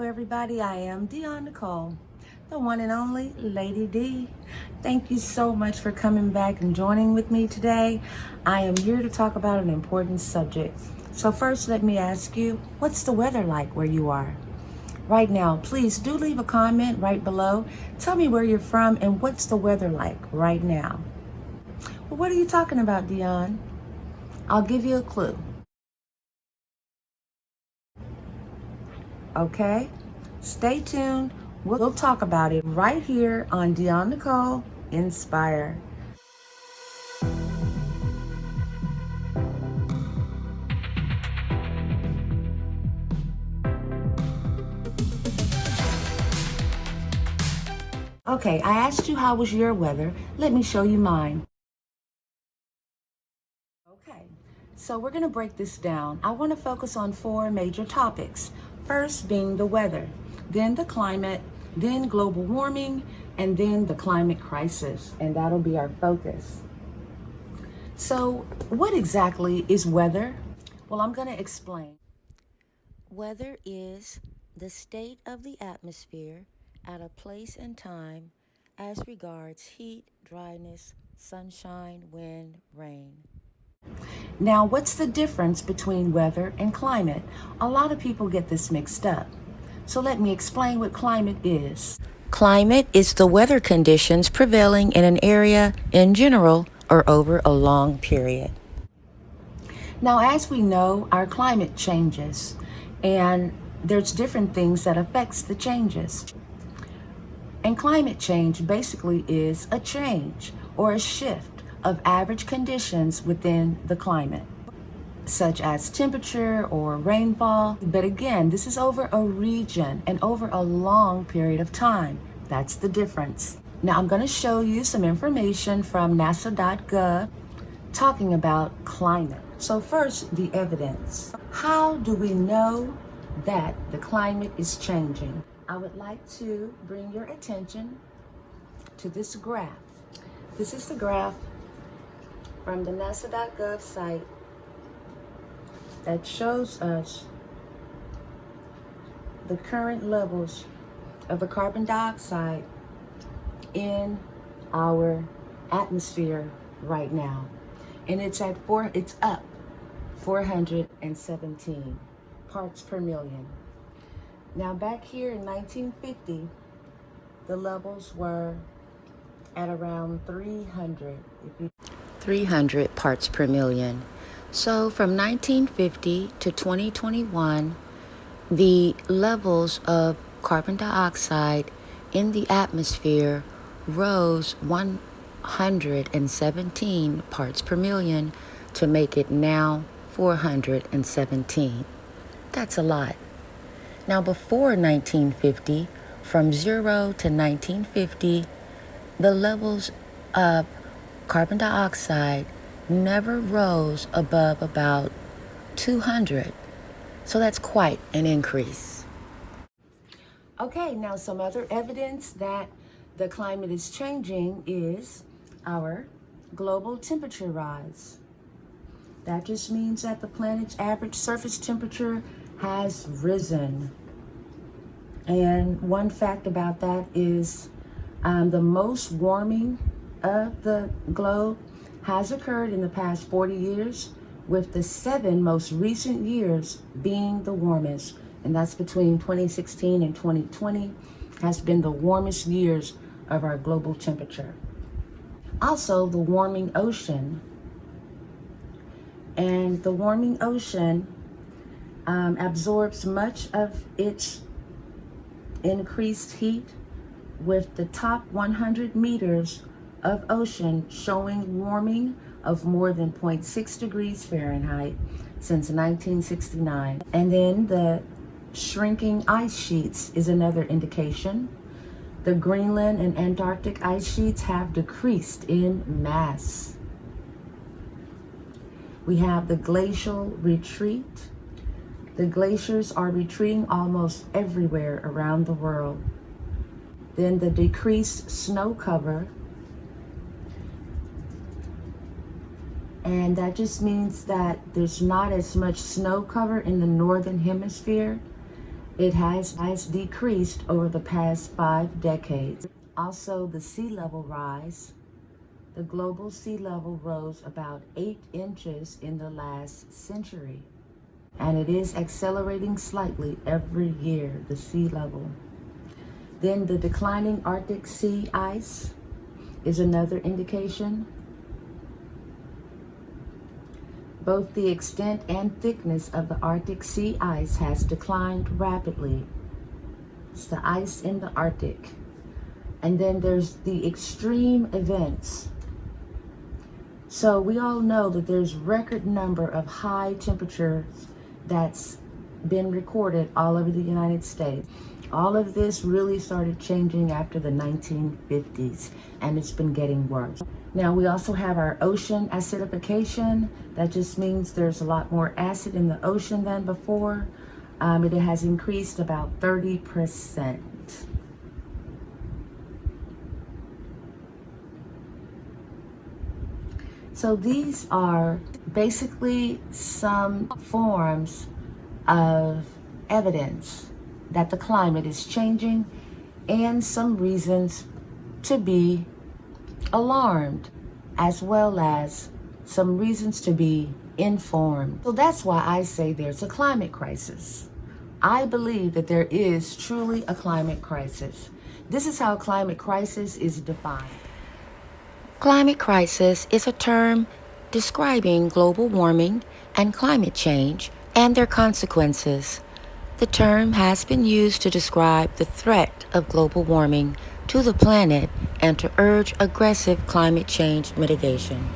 everybody. I am Nicole, the one and only Ladydee. Thank you so much for coming back and joining with me today. I am here to talk about an important subject. So first, let me ask you, what's the weather like where you are? Right now, please do leave a comment right below. Tell me where you're from and what's the weather like right now. Well, what are you talking about, Dion? I'll give you a clue. Okay, stay tuned. We'll talk about it right here on Nicole Inspire. Okay, I asked you how was your weather. Let me show you mine. Okay, so we're going to break this down. I want to focus on 4 major topics. First being the weather, then the climate, then global warming, and then the climate crisis. And that'll be our focus. So what exactly is weather? Well, I'm going to explain. Weather is the state of the atmosphere at a place and time as regards heat, dryness, sunshine, wind, rain. Now, what's the difference between weather and climate? A lot of people get this mixed up. So let me explain what climate is. Climate is the weather conditions prevailing in an area in general or over a long period. Now, as we know, our climate changes, and there's different things that affects the changes. And climate change basically is a change or a shift of average conditions within the climate, such as temperature or rainfall. But again, this is over a region and over a long period of time. That's the difference. Now I'm going to show you some information from Nasa.gov talking about climate. So first, the evidence. How do we know that the climate is changing? I would like to bring your attention to this graph. This is the graph from the Nasa.gov site that shows us the current levels of the carbon dioxide in our atmosphere right now. And it's up 417 parts per million. Now back here in 1950, the levels were at around 300 parts per million. So from 1950 to 2021, the levels of carbon dioxide in the atmosphere rose 117 parts per million to make it now 417. That's a lot. Now before 1950, from 0 to 1950, the levels of carbon dioxide never rose above about 200. So that's quite an increase. Okay, now some other evidence that the climate is changing is our global temperature rise. That just means that the planet's average surface temperature has risen. And one fact about that is the most warming of the globe has occurred in the past 40 years, with the 7 most recent years being the warmest. And that's between 2016 and 2020 has been the warmest years of our global temperature. Also, the warming ocean. And the warming ocean absorbs much of its increased heat, with the top 100 meters of ocean showing warming of more than 0.6 degrees Fahrenheit since 1969. And then the shrinking ice sheets is another indication. The Greenland and Antarctic ice sheets have decreased in mass. We have the glacial retreat. The glaciers are retreating almost everywhere around the world. Then the decreased snow cover. And that just means that there's not as much snow cover in the northern hemisphere. It has decreased over the past 5 decades. Also, the sea level rise. The global sea level rose about 8 inches in the last century, and it is accelerating slightly every year, the sea level. Then the declining Arctic sea ice is another indication. Both the extent and thickness of the Arctic sea ice has declined rapidly. It's the ice in the Arctic. And then there's the extreme events. So we all know that there's record number of high temperatures that's been recorded all over the United States. All of this really started changing after the 1950s, and it's been getting worse. Now we also have our ocean acidification. That just means there's a lot more acid in the ocean than before. It has increased about 30%. So these are basically some forms of evidence that the climate is changing and some reasons to be alarmed, as well as some reasons to be informed. So that's why I say there's a climate crisis. I believe that there is truly a climate crisis. This is how climate crisis is defined. Climate crisis is a term describing global warming and climate change and their consequences. The term has been used to describe the threat of global warming to the planet and to urge aggressive climate change mitigation.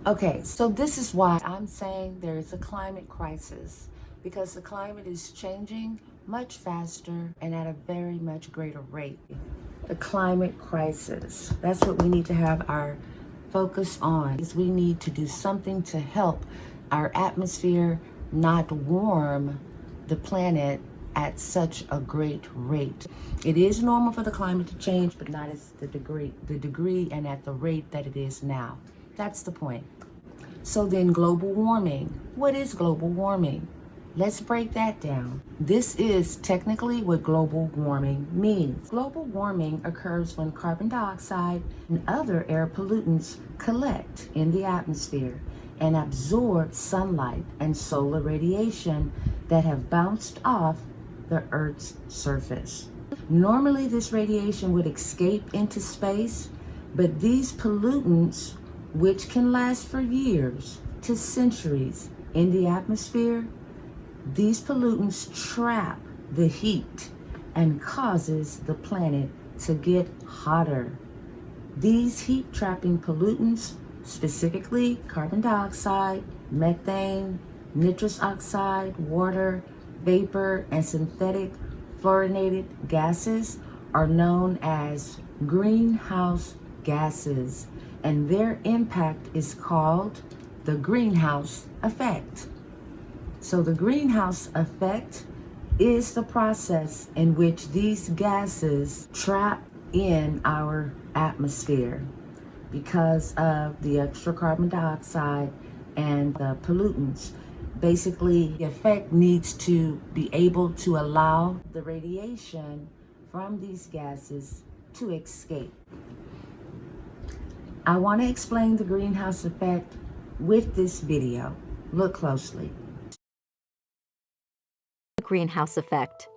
Okay, so this is why I'm saying there is a climate crisis, because the climate is changing much faster and at a very much greater rate. The climate crisis, that's what we need to have our focus on, is we need to do something to help our atmosphere not warm the planet at such a great rate. It is normal for the climate to change, but not as the degree and at the rate that it is now. That's the point. So then global warming. What is global warming? Let's break that down. This is technically what global warming means. Global warming occurs when carbon dioxide and other air pollutants collect in the atmosphere and absorb sunlight and solar radiation that have bounced off the Earth's surface. Normally, this radiation would escape into space, but these pollutants, which can last for years to centuries in the atmosphere, these pollutants trap the heat and causes the planet to get hotter. These heat-trapping pollutants, specifically carbon dioxide, methane, nitrous oxide, water, vapor, and synthetic fluorinated gases, are known as greenhouse gases, and their impact is called the greenhouse effect. So the greenhouse effect is the process in which these gases trap in our atmosphere because of the extra carbon dioxide and the pollutants. Basically, the effect needs to be able to allow the radiation from these gases to escape. I want to explain the greenhouse effect with this video. Look closely. Greenhouse effect.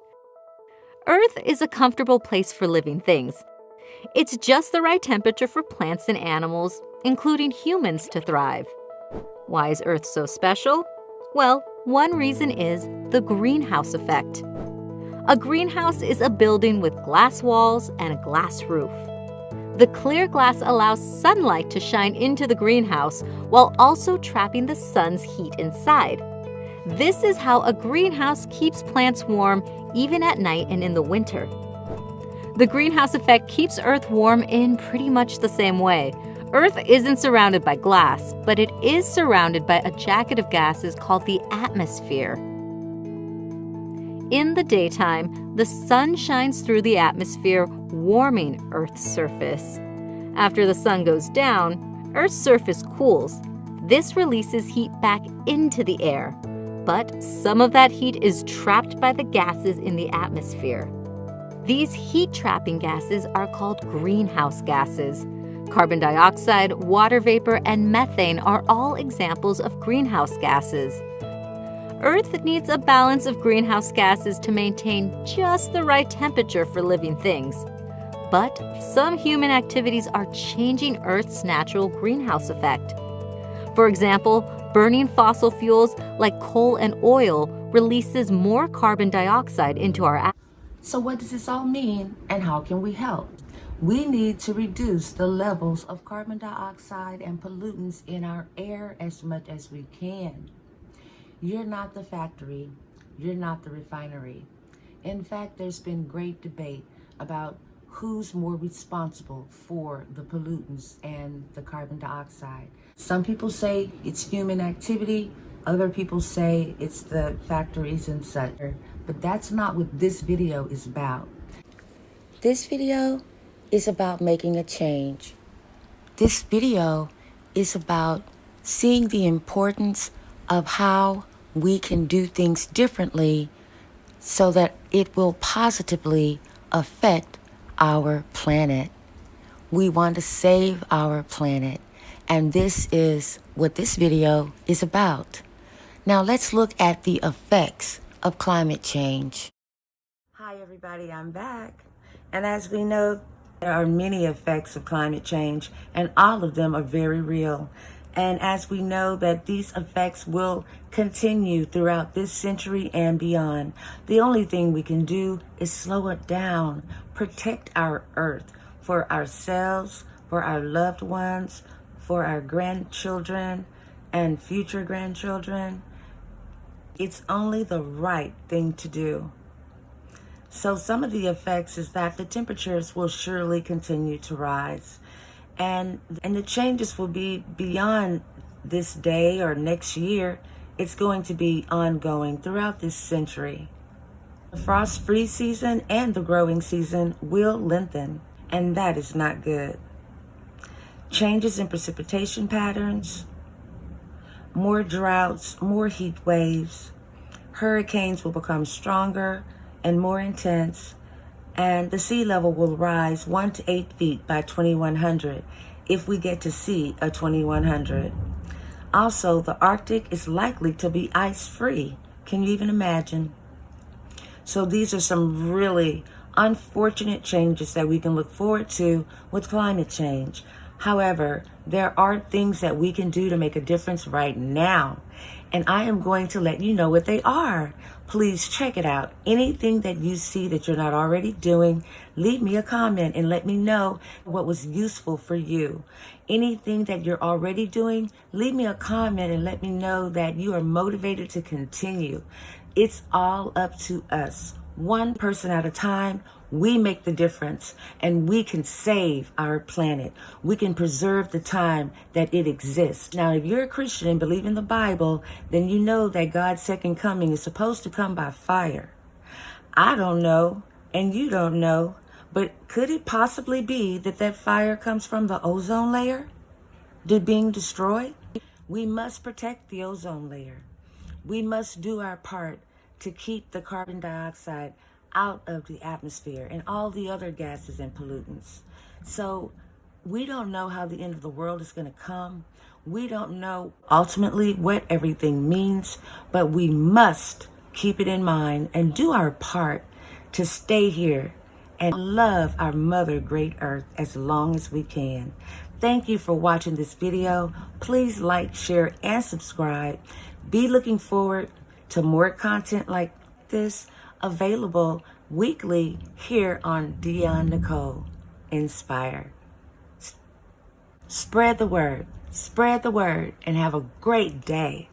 Earth is a comfortable place for living things. It's just the right temperature for plants and animals, including humans, to thrive. Why is Earth so special? Well, one reason is the greenhouse effect. A greenhouse is a building with glass walls and a glass roof. The clear glass allows sunlight to shine into the greenhouse while also trapping the sun's heat inside. This is how a greenhouse keeps plants warm even at night and in the winter. The greenhouse effect keeps Earth warm in pretty much the same way. Earth isn't surrounded by glass, but it is surrounded by a jacket of gases called the atmosphere. In the daytime, the sun shines through the atmosphere, warming Earth's surface. After the sun goes down, Earth's surface cools. This releases heat back into the air. But some of that heat is trapped by the gases in the atmosphere. These heat-trapping gases are called greenhouse gases. Carbon dioxide, water vapor, and methane are all examples of greenhouse gases. Earth needs a balance of greenhouse gases to maintain just the right temperature for living things. But some human activities are changing Earth's natural greenhouse effect. For example, burning fossil fuels like coal and oil releases more carbon dioxide into our atmosphere. So what does this all mean, and how can we help? We need to reduce the levels of carbon dioxide and pollutants in our air as much as we can. You're not the factory. You're not the refinery. In fact, there's been great debate about who's more responsible for the pollutants and the carbon dioxide. Some people say it's human activity. Other people say it's the factories and such. But that's not what this video is about. This video is about making a change. This video is about seeing the importance of how we can do things differently so that it will positively affect our planet. We want to save our planet, and this is what this video is about. Now let's look at the effects of climate change. Hi everybody, I'm back. And as we know, there are many effects of climate change, and all of them are very real. And as we know that these effects will continue throughout this century and beyond, the only thing we can do is slow it down, protect our Earth for ourselves, for our loved ones, for our grandchildren and future grandchildren. It's only the right thing to do. So some of the effects is that the temperatures will surely continue to rise. And the changes will be beyond this day or next year. It's going to be ongoing throughout this century. The frost-free season and the growing season will lengthen, and that is not good. Changes in precipitation patterns, more droughts, more heat waves, hurricanes will become stronger and more intense, and the sea level will rise 1 to 8 feet by 2100 if we get to see a 2100. Also, the Arctic is likely to be ice-free. Can you even imagine? So these are some really unfortunate changes that we can look forward to with climate change. However, there are things that we can do to make a difference right now, and I am going to let you know what they are. Please check it out. Anything that you see that you're not already doing, leave me a comment and let me know what was useful for you. Anything that you're already doing, leave me a comment and let me know that you are motivated to continue. It's all up to us. One person at a time, we make the difference, and we can save our planet. We can preserve the time that it exists. Now, if you're a Christian and believe in the Bible, then you know that God's second coming is supposed to come by fire. I don't know, and you don't know, but could it possibly be that that fire comes from the ozone layer? Being destroyed? We must protect the ozone layer. We must do our part to keep the carbon dioxide out of the atmosphere and all the other gases and pollutants. So we don't know how the end of the world is going to come. We don't know ultimately what everything means, but we must keep it in mind and do our part to stay here and love our Mother Great Earth as long as we can. Thank you for watching this video. Please like, share, and subscribe. Be looking forward to more content like this available weekly here on Dion Nicole Inspire. Spread the word, and have a great day.